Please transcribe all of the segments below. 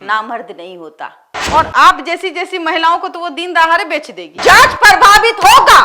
नामर्द नहीं होता। और आप जैसी जैसी महिलाओं को तो वो दिन दहाड़े बेच देगी। जांच प्रभावित होगा,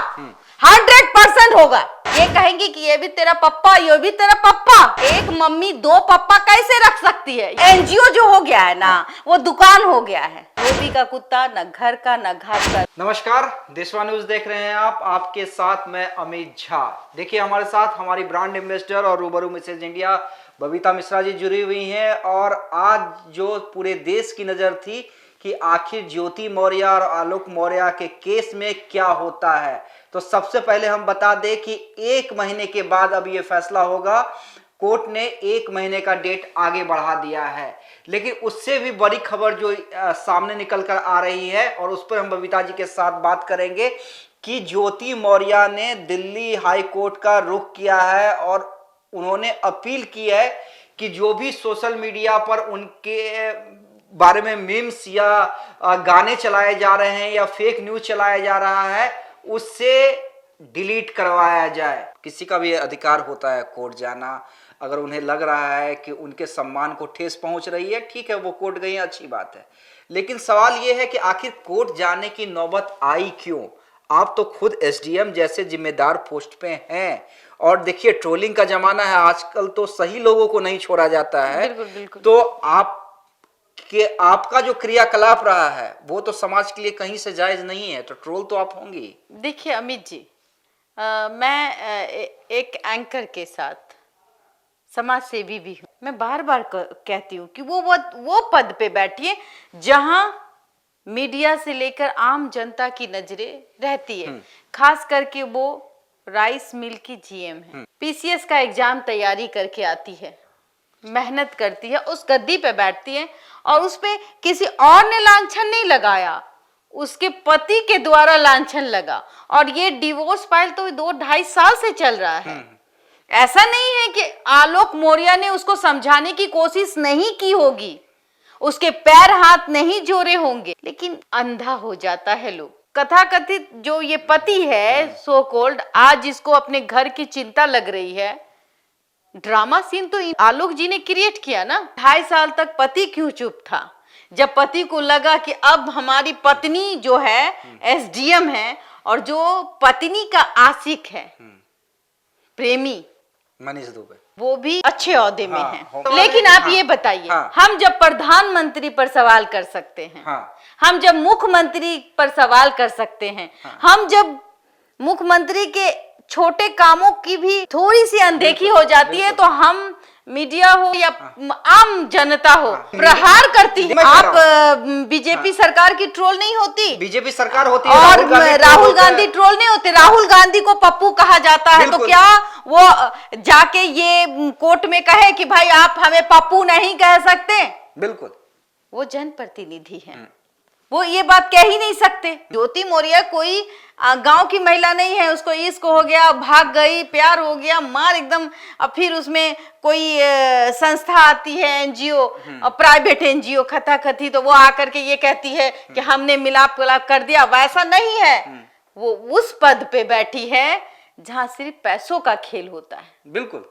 100% होगा। ये कहेंगे कि ये भी तेरा पप्पा, ये भी तेरा पप्पा। एक मम्मी दो पप्पा कैसे रख सकती है? एनजीओ जो हो गया है ना, वो दुकान हो गया है। धोबी का कुत्ता, न घर का न घाट का। नमस्कार, देशवा न्यूज देख रहे हैं आप। आपके साथ मैं अमित झा। देखिए, हमारे साथ हमारी ब्रांड एम्बेसडर और रूबरू मिसेज इंडिया बबीता मिश्रा जी जुड़ी हुई हैं। और आज जो पूरे देश की नजर थी कि आखिर ज्योति मौर्य और आलोक मौर्य के केस में क्या होता है, तो सबसे पहले हम बता दें कि 1 महीने के बाद अब ये फैसला होगा। कोर्ट ने 1 महीने का डेट आगे बढ़ा दिया है। लेकिन उससे भी बड़ी खबर जो सामने निकल कर आ रही है, और उस पर हम बबीता जी के साथ बात करेंगे कि ज्योति मौर्य ने दिल्ली हाई कोर्ट का रुख किया है और उन्होंने अपील की है कि जो भी सोशल मीडिया पर उनके बारे में मीम्स या गाने चलाए जा रहे हैं या फेक न्यूज चलाया जा रहा है, उससे डिलीट करवाया जाए। किसी का भी अधिकार होता है कोर्ट जाना। अगर उन्हें लग रहा है कि उनके सम्मान को ठेस पहुंच रही है, ठीक है, वो कोर्ट गई, अच्छी बात है। लेकिन सवाल ये है कि आखिर कोर्ट जाने की नौबत आई क्यों? आप तो खुद एसडीएम जैसे जिम्मेदार पोस्ट पे हैं। और देखिए, ट्रोलिंग का जमाना है आजकल, तो सही लोगों को नहीं छोड़ा जाता है। बिल्कुल, बिल्कुल। तो आपका जो क्रियाकलाप रहा है वो तो समाज के लिए कहीं से जायज नहीं है, तो ट्रोल तो आप होंगी। देखिए अमित जी, मैं एक एंकर के साथ समाज सेवी भी हूँ। मैं बार बार कहती हूँ कि वो पद पे बैठिए जहां मीडिया से लेकर आम जनता की नजरें रहती है। खास करके वो राइस मिल की जीएम है, पीसीएस का एग्जाम तैयारी करके आती है, मेहनत करती है, उस गद्दी पे बैठती है और उस पे किसी और ने लांछन नहीं लगाया, उसके पति के द्वारा लांछन लगा। और ये डिवोर्स फाइल तो 2-2.5 साल से चल रहा है। ऐसा नहीं है कि आलोक मौर्य ने उसको समझाने की कोशिश नहीं की होगी, उसके पैर हाथ नहीं जोड़े होंगे, लेकिन अंधा हो जाता है लोग। कथाकथित जो ये पति है सो कॉल्ड, आज इसको अपने घर की चिंता लग रही है। ड्रामा सीन तो आलोक जी ने क्रिएट किया ना। 2.5 साल तक पति क्यों चुप था? जब पति को लगा कि अब हमारी पत्नी जो है एसडीएम है और जो पत्नी का आशिक है, प्रेमी मनीष दुबे, वो भी अच्छे ओहदे में हाँ, है। लेकिन आप ये बताइए, हम जब प्रधानमंत्री पर सवाल कर सकते हैं, हम जब मुख्यमंत्री पर सवाल कर सकते हैं, हम जब मुख्यमंत्री के छोटे कामों की भी थोड़ी सी अनदेखी हो जाती है, तो हम मीडिया हो या आम जनता हो प्रहार करती है। आप बीजेपी सरकार की ट्रोल नहीं होती, बीजेपी सरकार होती है, और राहुल गांधी ट्रोल नहीं होते। राहुल गांधी को पप्पू कहा जाता है, तो क्या वो जाके ये कोर्ट में कहे कि भाई आप हमें पप्पू नहीं कह सकते? बिल्कुल, वो जनप्रतिनिधि है, वो ये बात कह ही नहीं सकते। ज्योति मौर्य कोई गांव की महिला नहीं है, उसको इश्क हो गया, भाग गई, प्यार हो गया, मार एकदम। अब फिर उसमें कोई संस्था आती है, एनजीओ, प्राइवेट एनजीओ खथाखथी, तो वो आकर के ये कहती है कि हमने मिलाप कर दिया। वैसा नहीं है, वो उस पद पे बैठी है जहां सिर्फ पैसों का खेल होता है। बिल्कुल,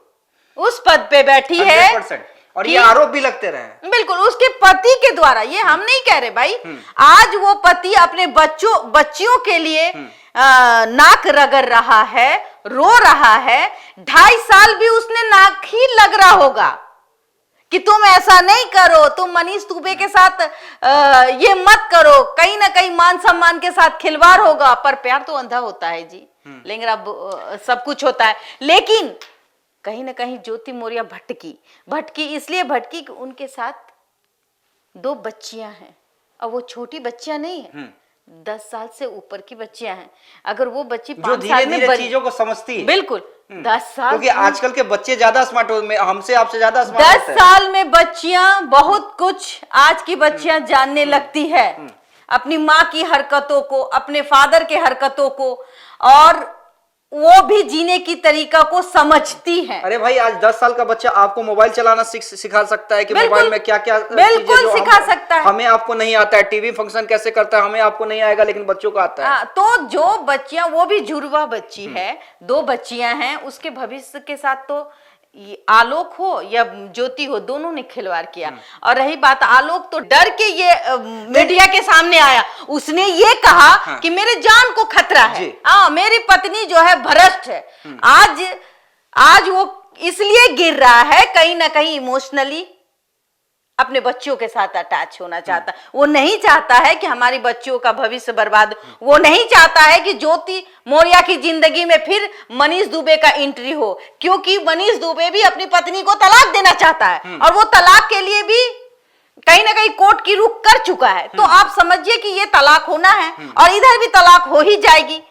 उस पद पे बैठी है, और ये आरोप भी लगते रहे। बिल्कुल, उसके पति के द्वारा। ये हम नहीं कह रहे भाई, आज वो पति अपने बच्चियों के लिए नाक रगड़ रहा है, रो रहा है। 2.5 साल भी उसने नाक ही लग रहा होगा कि तुम ऐसा नहीं करो, तुम मनीष दुबे के साथ ये मत करो, कहीं ना कहीं मान सम्मान के साथ खिलवाड़ होगा। पर प्यार तो अंधा होता है जी, लेकिन सब कुछ होता है। लेकिन कहीं ना कहीं ज्योति मौर्य भटकी इसलिए भटकी कि उनके साथ 2 बच्चियां हैं, और वो छोटी बच्चियां नहीं है, 10 साल से ऊपर की बच्चियां हैं। अगर वो बच्ची 5 साल में चीजों को समझती है, बिल्कुल 10 साल, क्योंकि आजकल के बच्चे ज्यादा स्मार्ट हो, हमसे आपसे ज्यादा स्मार्ट 10 साल में बच्चियां बहुत कुछ आज की बच्चियां जानने लगती है, अपनी माँ की हरकतों को, अपने फादर के हरकतों को, और वो भी जीने की तरीका को समझती है। अरे भाई, आज 10 साल का बच्चा आपको मोबाइल चलाना सिखा सकता है कि मोबाइल में क्या क्या बिल्कुल सिखा सकता है। हमें आपको नहीं आता है, टीवी फंक्शन कैसे करता है हमें आपको नहीं आएगा, लेकिन बच्चों को आता है। तो जो बच्चियां, वो भी जुड़वा बच्ची है, 2 बच्चियां हैं, उसके भविष्य के साथ तो ये आलोक हो या ज्योति हो, दोनों ने खिलवाड़ किया। और रही बात आलोक, तो डर के ये मीडिया के सामने आया, उसने ये कहा कि मेरे जान को खतरा है, मेरी पत्नी जो है भ्रष्ट है। आज वो इसलिए गिर रहा है कहीं ना कहीं इमोशनली अपने बच्चों के साथ अटैच होना चाहता। वो नहीं चाहता है कि हमारी बच्चियों का भविष्य बर्बाद, वो नहीं चाहता है कि ज्योति मौर्य की जिंदगी में फिर मनीष दुबे का एंट्री हो, क्योंकि मनीष दुबे भी अपनी पत्नी को तलाक देना चाहता है और वो तलाक के लिए भी कहीं ना कहीं कोर्ट की रुख कर चुका है। तो आप समझिए कि ये तलाक होना है और इधर भी तलाक हो ही जाएगी।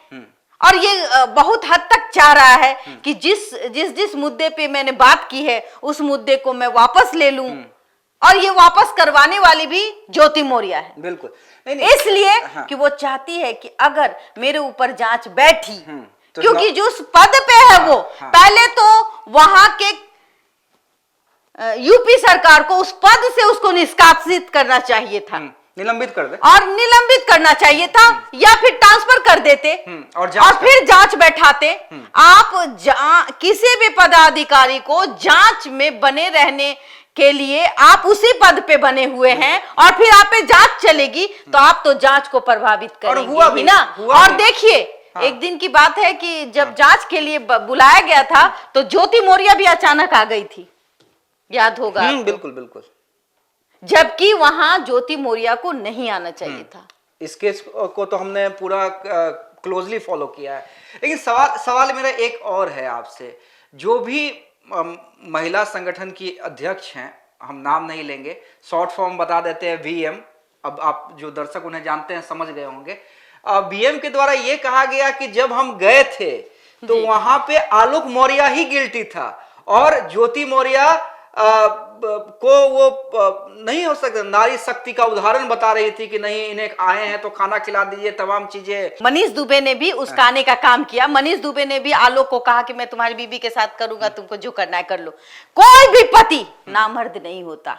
और ये बहुत हद तक चाह रहा है कि जिस मुद्दे पे मैंने बात की है उस मुद्दे को मैं वापस ले लूं, और ये वापस करवाने वाली भी ज्योति मौर्य है। बिल्कुल नहीं। इसलिए कि वो चाहती है कि अगर मेरे ऊपर जांच बैठी, तो क्योंकि जो पद पे है वो पहले तो वहां के यूपी सरकार को उस पद से उसको निष्कासित करना चाहिए था, निलंबित कर दे, और निलंबित करना चाहिए था या फिर ट्रांसफर कर देते और फिर जांच बैठाते। आप किसी भी पदाधिकारी को जांच में बने रहने के लिए आप उसी पद पे बने हुए हैं और फिर आप पे जांच चलेगी तो आप तो जांच को प्रभावित करेंगे ही ना। और देखिए एक दिन की बात है कि जब जांच के लिए बुलाया गया था तो ज्योति मौर्य भी अचानक आ गई थी, याद होगा। बिल्कुल बिल्कुल। जबकि वहां ज्योति मौर्य को नहीं आना चाहिए था। इस केस को तो हमने पूरा क्लोजली फॉलो किया है। लेकिन सवाल मेरा एक और है आपसे, जो भी महिला संगठन की अध्यक्ष हैं, हम नाम नहीं लेंगे, शॉर्ट फॉर्म बता देते हैं वीएम, अब आप जो दर्शक उन्हें जानते हैं समझ गए होंगे। वीएम के द्वारा यह कहा गया कि जब हम गए थे तो वहां पे आलोक मौर्य ही गिल्टी था और ज्योति मौर्य को वो नहीं हो सकता, नारी शक्ति का उदाहरण बता रही थी कि नहीं इन्हें आए हैं तो खाना खिला दीजिए, तमाम चीजें। मनीष दुबे ने भी उसकाने का काम किया। मनीष दुबे ने भी आलोक को कहा कि मैं तुम्हारी बीबी के साथ करूंगा, तुमको जो करना है कर लो। कोई भी पति नामर्द नहीं होता,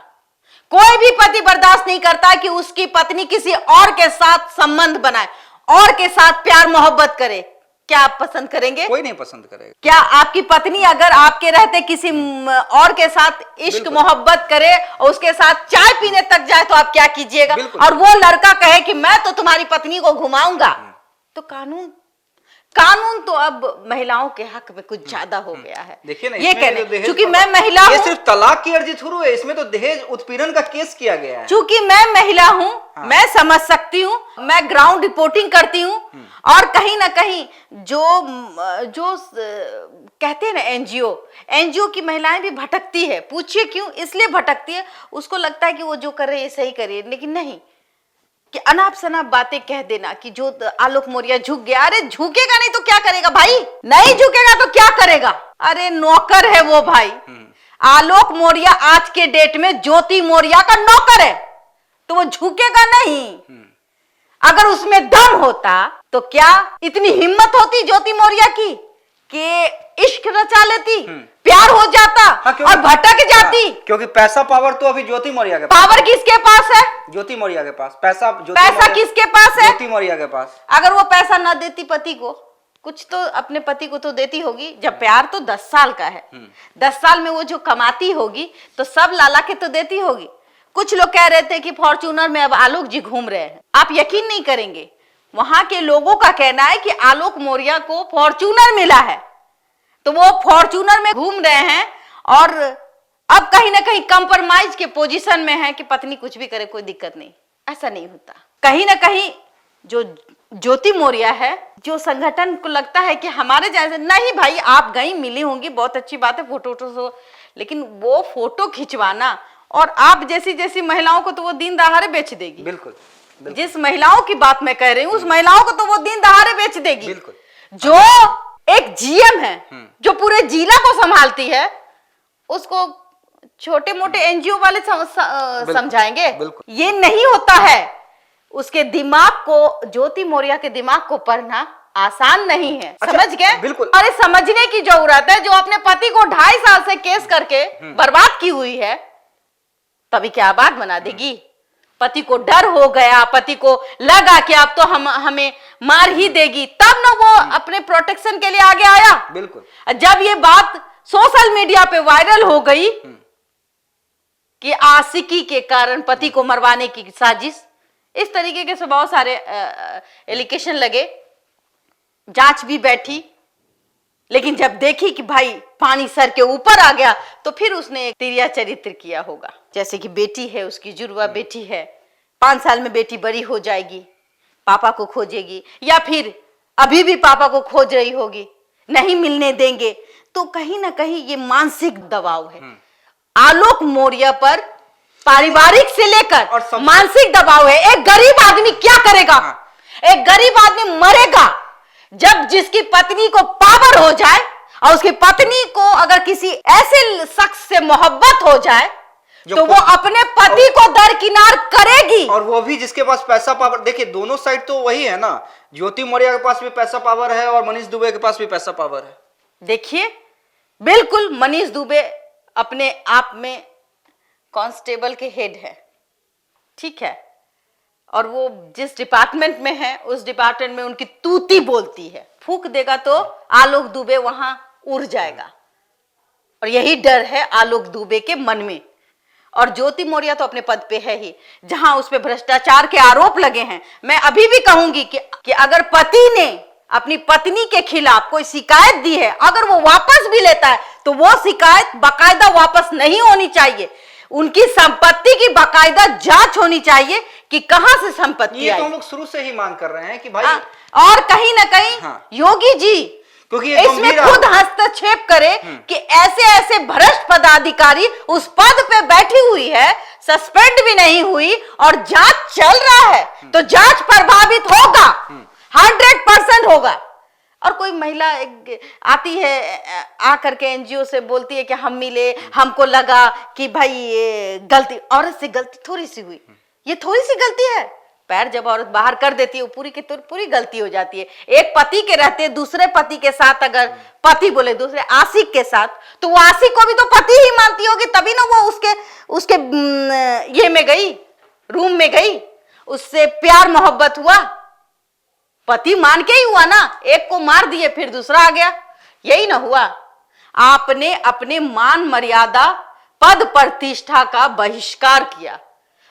कोई भी पति बर्दाश्त नहीं करता कि उसकी पत्नी किसी और के साथ संबंध बनाए, और के साथ प्यार मोहब्बत करे। क्या आप पसंद करेंगे? कोई नहीं पसंद करेगा। क्या आपकी पत्नी अगर आपके रहते किसी और के साथ इश्क मोहब्बत करे और उसके साथ चाय पीने तक जाए तो आप क्या कीजिएगा? और वो लड़का कहे कि मैं तो तुम्हारी पत्नी को घुमाऊंगा, तो कानून तो अब महिलाओं के हक में कुछ ज्यादा हो गया है। देखिए ना, ये कहने क्योंकि मैं महिला हूँ, ये सिर्फ तलाक की अर्जी थोड़ी है, इसमें तो दहेज उत्पीड़न का केस किया गया है। चूंकि मैं महिला हूँ, मैं समझ सकती हूँ, मैं ग्राउंड रिपोर्टिंग करती हूँ, और कहीं ना कहीं जो कहते हैं ना एनजीओ की महिलाएं भी भटकती है। पूछिए क्यों? इसलिए भटकती है, उसको लगता है कि वो जो कर रहे हैं सही करिए, लेकिन नहीं, कि अनाप शनाप बातें कह देना कि जो आलोक मौर्य झुक गया। अरे झुकेगा नहीं तो क्या करेगा भाई? नहीं झुकेगा तो क्या करेगा? अरे नौकर है वो भाई। आलोक मौर्य आज के डेट में ज्योति मौर्य का नौकर है, तो वो झुकेगा नहीं। अगर उसमें दम होता तो क्या इतनी हिम्मत होती ज्योति मौर्य की कि इश्क रचा लेती, प्यार हो जाता और भटक जाती? क्योंकि पैसा पावर तो अभी ज्योति मौर्य के पास। पावर किसके पास है? ज्योति मौर्य के पास। पैसा किसके पास है? ज्योति मौर्य के पास। अगर वो पैसा ना देती पति को, कुछ तो अपने पति को तो देती होगी। जब प्यार तो 10 साल का है, 10 साल में वो जो कमाती होगी तो सब लाला के तो देती होगी। कुछ लोग कह रहे थे कि फॉर्च्यूनर में अब आलोक जी घूम रहे हैं। आप यकीन नहीं करेंगे, वहां के लोगों का कहना है कि आलोक मौर्य को फॉर्च्यूनर मिला है, तो वो फॉर्च्यूनर में घूम रहे हैं और अब कहीं ना कहीं कंप्रोमाइज के पोजीशन में है कि पत्नी कुछ भी करे कोई दिक्कत नहीं। ऐसा नहीं होता। कहीं ना कहीं जो ज्योति मौर्य है, जो संगठन को लगता है कि हमारे जैसे नहीं भाई, आप गई मिली होंगी, बहुत अच्छी बात है, फोटो, लेकिन वो फोटो खिंचवाना और आप जैसी महिलाओं को तो वो दिन दहाड़े बेच देगी। बिल्कुल। जिस महिलाओं की बात मैं कह रही हूँ उस महिलाओं को तो वो दिन दहाड़े बेच देगी। बिल्कुल। जो एक जीएम है, जो पूरे जिला को संभालती है, उसको छोटे मोटे एनजीओ वाले समझाएंगे? ये नहीं होता है। उसके दिमाग को, ज्योति मौर्य के दिमाग को पढ़ना आसान नहीं है। समझ गए? बिल्कुल। अरे समझने की जरूरत है। जो अपने पति को 2.5 साल से केस करके बर्बाद की हुई है, तभी क्या आबाद बना देगी? पति को डर हो गया, पति को लगा कि अब तो हमें मार ही देगी, तब ना वो अपने प्रोटेक्शन के लिए आगे आया। बिल्कुल। जब ये बात सोशल मीडिया पे वायरल हो गई कि आशिकी के कारण पति को मरवाने की साजिश, इस तरीके के से बहुत सारे एलिगेशन लगे। जांच भी बैठी, लेकिन जब देखी कि भाई पानी सर के ऊपर आ गया तो फिर उसने एक तिरिया चरित्र किया होगा। जैसे कि बेटी है, उसकी जुड़वा बेटी है, 5 साल में बेटी बड़ी हो जाएगी, पापा को खोजेगी, या फिर अभी भी पापा को खोज रही होगी, नहीं मिलने देंगे। तो कहीं ना कहीं ये मानसिक दबाव है आलोक मौर्य पर, पारिवारिक से लेकर मानसिक दबाव है। एक गरीब आदमी क्या करेगा? एक गरीब आदमी मरेगा जब जिसकी पत्नी को पावर हो जाए, और उसकी पत्नी को अगर किसी ऐसे शख्स से मोहब्बत हो जाए तो वो अपने पति को दरकिनार करेगी। और वो भी जिसके पास पैसा पावर। देखिए दोनों साइड तो वही है ना, ज्योति मौर्य के पास भी पैसा पावर है और मनीष दुबे के पास भी पैसा पावर है। देखिए बिल्कुल मनीष दुबे अपने आप में कांस्टेबल के हेड है, ठीक है, और वो जिस डिपार्टमेंट में है उस डिपार्टमेंट में उनकी तूती बोलती है। फूंक देगा तो आलोक दुबे वहां उड़ जाएगा, और यही डर है आलोक दुबे के मन में। और ज्योति मौर्य तो अपने पद पे है ही, जहां उस पे भ्रष्टाचार के आरोप लगे हैं। मैं अभी भी कहूंगी कि अगर पति ने अपनी पत्नी के खिलाफ कोई शिकायत दी है, अगर वो वापस भी लेता है तो वो शिकायत बाकायदा वापस नहीं होनी चाहिए। उनकी संपत्ति की बाकायदा जांच होनी चाहिए कि कहां से संपत्ति ये आई। तो हम लोग शुरू से ही मांग कर रहे हैं कि भाई और कहीं ना कहीं योगी जी क्योंकि इसमें खुद हस्तक्षेप करे कि ऐसे ऐसे भ्रष्ट पदाधिकारी उस पद पे बैठी हुई है, सस्पेंड भी नहीं हुई और जांच चल रहा है, तो जांच प्रभावित होगा, 100% होगा। और कोई महिला आती है आकर के एनजीओ से बोलती है कि हम मिले, हमको लगा कि भाई ये गलती, औरत से गलती थोड़ी सी हुई, ये थोड़ी सी गलती है। पैर जब औरत बाहर कर देती है वो पूरी की पूरी गलती हो जाती है। एक पति के रहते दूसरे पति के साथ, अगर पति बोले दूसरे आशिक के साथ, तो वो आशिक को भी तो पति ही मानती होगी, तभी ना वो उसके ये में गई, रूम में गई, उससे प्यार मोहब्बत हुआ, पति मान के ही हुआ ना। एक को मार दिए फिर दूसरा आ गया, यही ना हुआ। आपने अपने मान मर्यादा पद प्रतिष्ठा का बहिष्कार किया,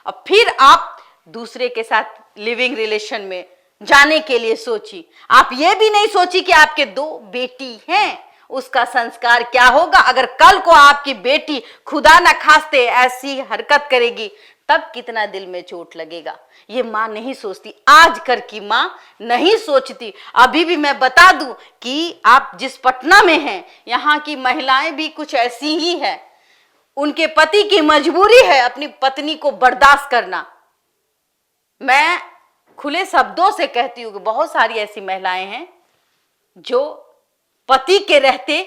और फिर आप दूसरे के साथ लिविंग रिलेशन में जाने के लिए सोची। आप ये भी नहीं सोची कि आपके 2 बेटी हैं, उसका संस्कार क्या होगा। अगर कल को आपकी बेटी खुदा न खास्ते ऐसी हरकत करेगी तब कितना दिल में चोट लगेगा। ये माँ नहीं सोचती, आज कर की माँ नहीं सोचती। अभी भी मैं बता दूं कि आप जिस पटना में हैं, यहाँ की महिलाएं भी कुछ ऐसी ही हैं। उनके पति की मजबूरी है अपनी पत्नी को बर्दाश्त करना। मैं खुले शब्दों से कहती हूँ कि बहुत सारी ऐसी महिलाएं हैं जो पति के रहते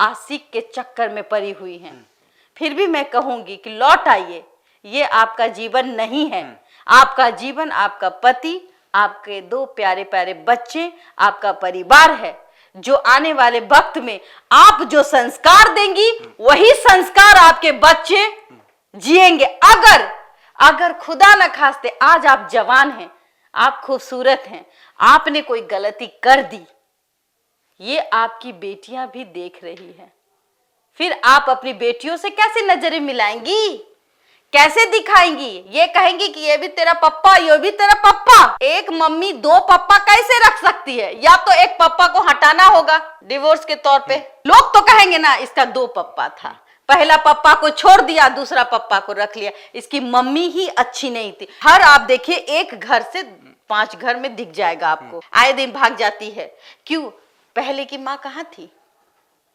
आशिक के चक्कर में पड़ी हुई हैं। फिर भी मैं कहूंगी कि लौट आइए, ये आपका जीवन नहीं है। आपका जीवन आपका पति, आपके 2 प्यारे प्यारे बच्चे, आपका परिवार है, जो आने वाले वक्त में आप जो संस्कार देंगी वही संस्कार आपके बच्चे जिएंगे। अगर खुदा न खास्ते आज आप जवान हैं, आप खूबसूरत हैं, आपने कोई गलती कर दी, ये आपकी बेटियां भी देख रही हैं, फिर आप अपनी बेटियों से कैसे नजरें मिलाएंगी, कैसे दिखाएंगी? ये कहेंगी कि ये भी तेरा पप्पा, ये भी तेरा पप्पा। एक मम्मी 2 पप्पा कैसे रख सकती है? या तो एक पप्पा को हटाना होगा डिवोर्स के तौर पे। लोग तो कहेंगे ना इसका 2 पप्पा था, पहला पप्पा को छोड़ दिया, दूसरा पप्पा को रख लिया, इसकी मम्मी ही अच्छी नहीं थी। हर आप देखिए एक घर से 5 घर में दिख जाएगा आपको, आए दिन भाग जाती है। क्यों? पहले की माँ कहाँ थी?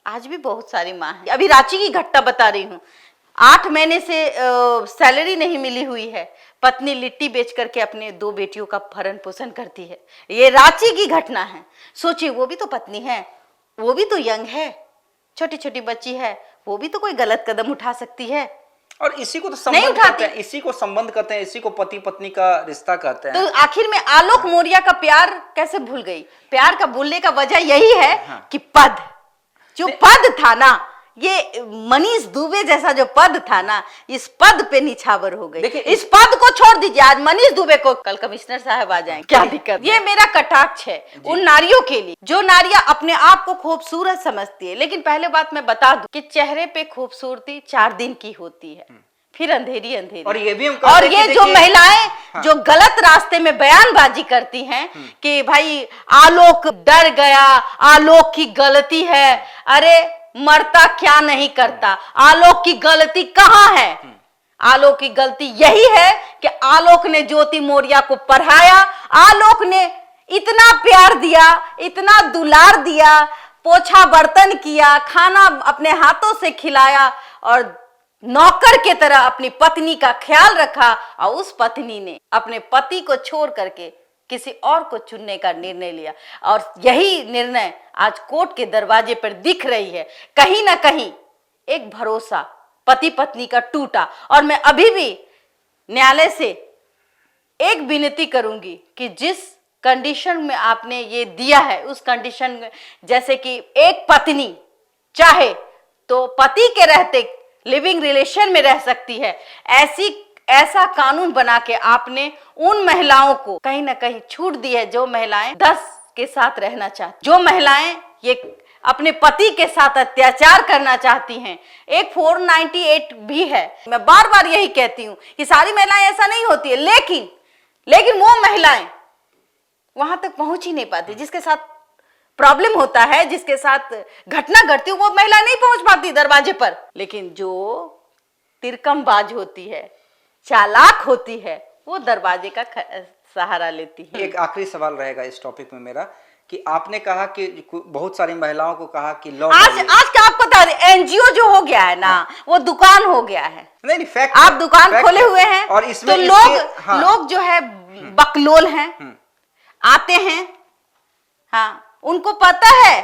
आज भी बहुत सारी माँ है। अभी रांची की घटना बता रही हूँ, 8 महीने से सैलरी नहीं मिली हुई है, पत्नी लिट्टी बेच करके अपने 2 बेटियों का भरण पोषण करती है। ये रांची की घटना है। सोचिए, वो भी तो पत्नी है, वो भी तो यंग है, छोटी छोटी बच्ची है, वो भी तो कोई गलत कदम उठा सकती है। और इसी को तो संबंध करते हैं, इसी को संबंध करते हैं, इसी को पति पत्नी का रिश्ता कहते हैं। तो आखिर में आलोक मौर्य का प्यार कैसे भूल गई? प्यार का भूलने का वजह यही है कि पद, जो पद था ना, ये मनीष दुबे जैसा जो पद था ना, इस पद पे निछावर हो गई। देखिए, इस पद को छोड़ दीजिए, आज मनीष दुबे को, कल कमिश्नर साहब आ जाएंगे, क्या दिक्कत। ये मेरा कटाक्ष है उन नारियों के लिए जो नारियां अपने आप को खूबसूरत समझती है। लेकिन पहले बात मैं बता दूं कि चेहरे पे खूबसूरती 4 दिन की होती है, फिर अंधेरी अंधेरी। और ये भी हम और कहते ये कि जो देखिए- महिलाएं हाँ। जो गलत रास्ते में बयानबाजी करती हैं कि भाई आलोक डर गया, आलोक की गलती है, अरे मरता क्या नहीं करता, आलोक की गलती कहाँ है? आलोक की गलती यही है कि आलोक ने ज्योति मौर्य को पढ़ाया, आलोक ने इतना प्यार दिया, इतना दुलार दिया, पोछा बर्तन किया, खाना अपने हाथों से खिलाया और नौकर के तरह अपनी पत्नी का ख्याल रखा। और उस पत्नी ने अपने पति को छोड़ करके किसी और को चुनने का निर्णय लिया, और यही निर्णय आज कोर्ट के दरवाजे पर दिख रही है। कहीं ना कहीं एक भरोसा पति पत्नी का टूटा। और मैं अभी भी न्यायालय से एक विनती करूंगी कि जिस कंडीशन में आपने ये दिया है, उस कंडीशन में, जैसे कि एक पत्नी चाहे तो पति के रहते लिविंग रिलेशन में रह सकती है, ऐसा कानून बना के आपने उन महिलाओं को कहीं ना कहीं छूट दी है जो महिलाएं 10 के साथ रहना चाहती, जो महिलाएं ये अपने पति के साथ अत्याचार करना चाहती हैं। एक 498 भी है। मैं बार बार यही कहती हूँ कि सारी महिलाएं ऐसा नहीं होती है, लेकिन वो महिलाएं वहां तक पहुंच ही नहीं पाती, जिसके साथ प्रॉब्लम होता है, जिसके साथ घटना घटती है, वो महिला नहीं पहुंच पाती दरवाजे पर। लेकिन जो तिरकमबाज होती है, चालाक होती है, वो दरवाजे का सहारा लेती है। एक आखिरी सवाल रहेगा इस टॉपिक में मेरा, कि आपने कहा कि बहुत सारी महिलाओं को कहा कि लॉ आज का आप पता है एनजीओ जो हो गया है ना, वो दुकान हो गया है। नहीं फैक्ट, आप दुकान खोले हुए हैं और इसमें तो हाँ। लोग जो है बकलोल हैं, आते हैं, हाँ, उनको पता है,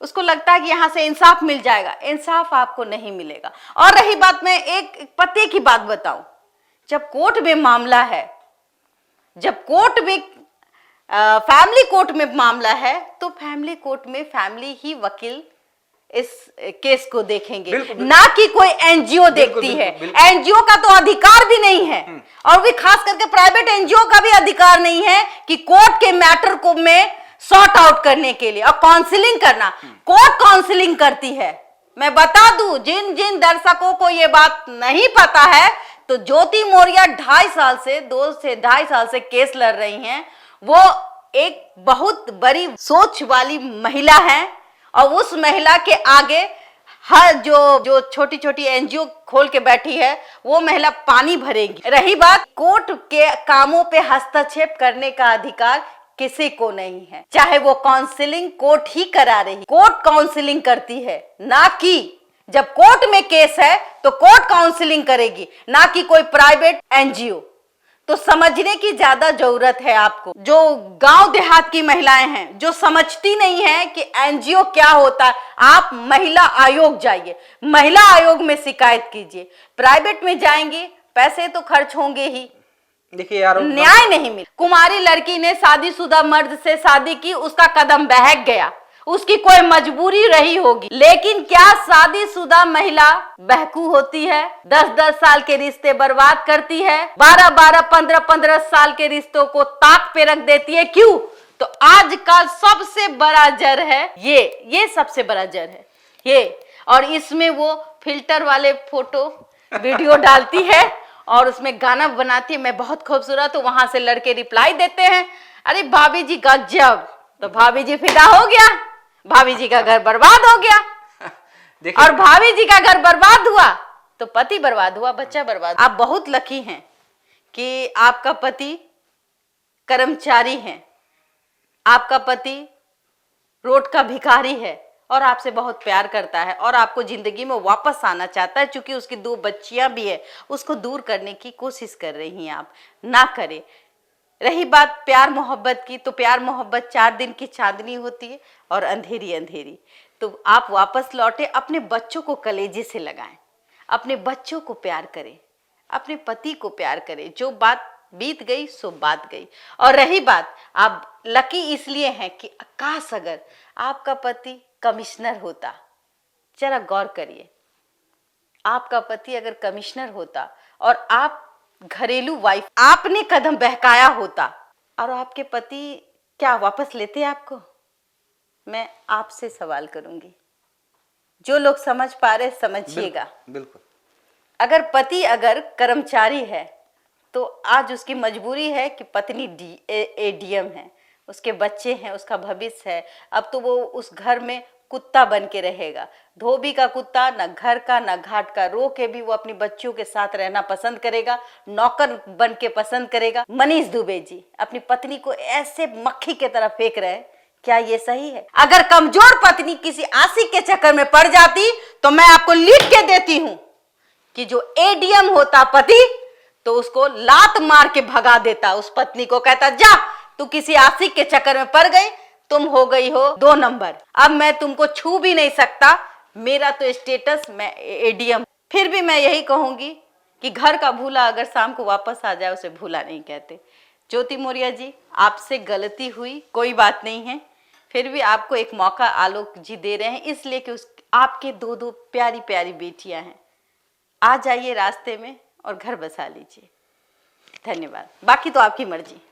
उसको लगता है कि यहां से इंसाफ मिल जाएगा। इंसाफ आपको नहीं मिलेगा। और रही बात, मैं एक पते की बात बताऊं, जब कोर्ट में मामला है, जब कोर्ट में फैमिली कोर्ट में मामला है, तो फैमिली कोर्ट में फैमिली ही वकील इस केस को देखेंगे, ना कि कोई एनजीओ देखती है। एनजीओ का तो अधिकार भी नहीं है, और भी खास करके प्राइवेट एनजीओ का भी अधिकार नहीं है कि कोर्ट के मैटर को में सॉर्ट आउट करने के लिए और काउंसलिंग करना। कोर्ट काउंसलिंग करती है। मैं बता दूं, जिन जिन दर्शकों को ये बात नहीं पता है, तो ज्योति मौर्य 2.5 साल से 2 से 2.5 साल से केस लड़ रही हैं। वो एक बहुत बड़ी सोच वाली महिला है, और उस महिला के आगे हर जो छोटी छोटी एनजीओ खोल के बैठी है, वो महिला पानी भरेगी। रही बात, कोर्ट के कामों पे हस्तक्षेप करने का अधिकार किसी को नहीं है, चाहे वो काउंसलिंग कोर्ट ही करा रही। कोर्ट काउंसलिंग करती है, ना कि जब कोर्ट में केस है तो कोर्ट काउंसलिंग करेगी, ना कि कोई प्राइवेट एनजीओ। तो समझने की ज्यादा जरूरत है आपको। जो गांव देहात की महिलाएं हैं, जो समझती नहीं है कि एनजीओ क्या होता है, आप महिला आयोग जाइए, महिला आयोग में शिकायत कीजिए। प्राइवेट में जाएंगी, पैसे तो खर्च होंगे ही, देखिए यार, न्याय नहीं मिल। कुमारी लड़की ने शादीशुदा मर्द से शादी की, उसका कदम बहक गया, उसकी कोई मजबूरी रही होगी। लेकिन क्या शादीशुदा महिला बहकू होती है? 10-10 साल के रिश्ते बर्बाद करती है, 12-12, 15-15 साल के रिश्तों को ताक पे रख देती है। क्यों? तो आजकल सबसे बड़ा जर है ये सबसे बड़ा जर है ये। और इसमें वो फिल्टर वाले फोटो वीडियो डालती है और उसमें गाना बनाती है, मैं बहुत खूबसूरत, तो वहां से लड़के रिप्लाई देते हैं, अरे भाभी जी गजब। तो भाभी जी फिदा हो गया, भाभी जी का घर बर्बाद हो गया। और भाभी जी का घर बर्बाद हुआ तो पति बर्बाद हुआ, बच्चा बर्बाद। आप बहुत लकी हैं कि आपका पति कर्मचारी है, आपका पति रोड का भिखारी है, और आपसे बहुत प्यार करता है, और आपको जिंदगी में वापस आना चाहता है। चूंकि उसकी 2 बच्चियां भी है, उसको दूर करने की कोशिश कर रही हैं आप, ना करें। रही बात प्यार मोहब्बत की, तो प्यार मोहब्बत 4 दिन की चांदनी होती है और अंधेरी अंधेरी। तो आप वापस लौटे, अपने बच्चों को कलेजे से लगाएं, अपने बच्चों को प्यार करें, अपने पति को प्यार करें। जो बात बीत गई सो बात गई। और रही बात, आप लकी इसलिए हैं कि काश अगर आपका पति कमिश्नर होता जरा गौर करिए, आपका पति अगर कमिश्नर होता और आप घरेलू वाइफ, आपने कदम बहकाया होता और आपके पति क्या वापस लेते आपको? मैं आपसे सवाल करूंगी, जो लोग समझ पा रहे समझिएगा। बिल्कुल। अगर पति अगर कर्मचारी है तो आज उसकी मजबूरी है कि पत्नी एडीएम है, उसके बच्चे हैं, उसका भविष्य है। अब तो वो उस घर में कुत्ता बन के रहेगा, धोबी का कुत्ता, न घर का न घाट का। रो के भी वो अपनी बच्चियों के साथ रहना पसंद करेगा, नौकर बन के पसंद करेगा। मनीष दुबे जी अपनी पत्नी को ऐसे मक्खी की तरह फेंक रहे हैं, क्या ये सही है? अगर कमजोर पत्नी किसी आशिक के चक्कर में पड़ जाती तो मैं आपको लिख के देती हूं कि जो एडीएम होता पति, तो उसको लात मार के भगा देता, उस पत्नी को कहता जा तू किसी आशिक के चक्कर में पड़ गई, तुम हो गई हो 2 नंबर, अब मैं तुमको छू भी नहीं सकता, मेरा तो स्टेटस, मैं एडीएम। फिर भी मैं यही कहूंगी कि घर का भूला अगर शाम को वापस आ जाए उसे भूला नहीं कहते। ज्योति मौर्य जी, आपसे गलती हुई, कोई बात नहीं है, फिर भी आपको एक मौका आलोक जी दे रहे हैं, इसलिए कि आपके 2 प्यारी प्यारी बेटियां हैं। आ जाइए रास्ते में और घर बसा लीजिए। धन्यवाद, बाकी तो आपकी मर्जी।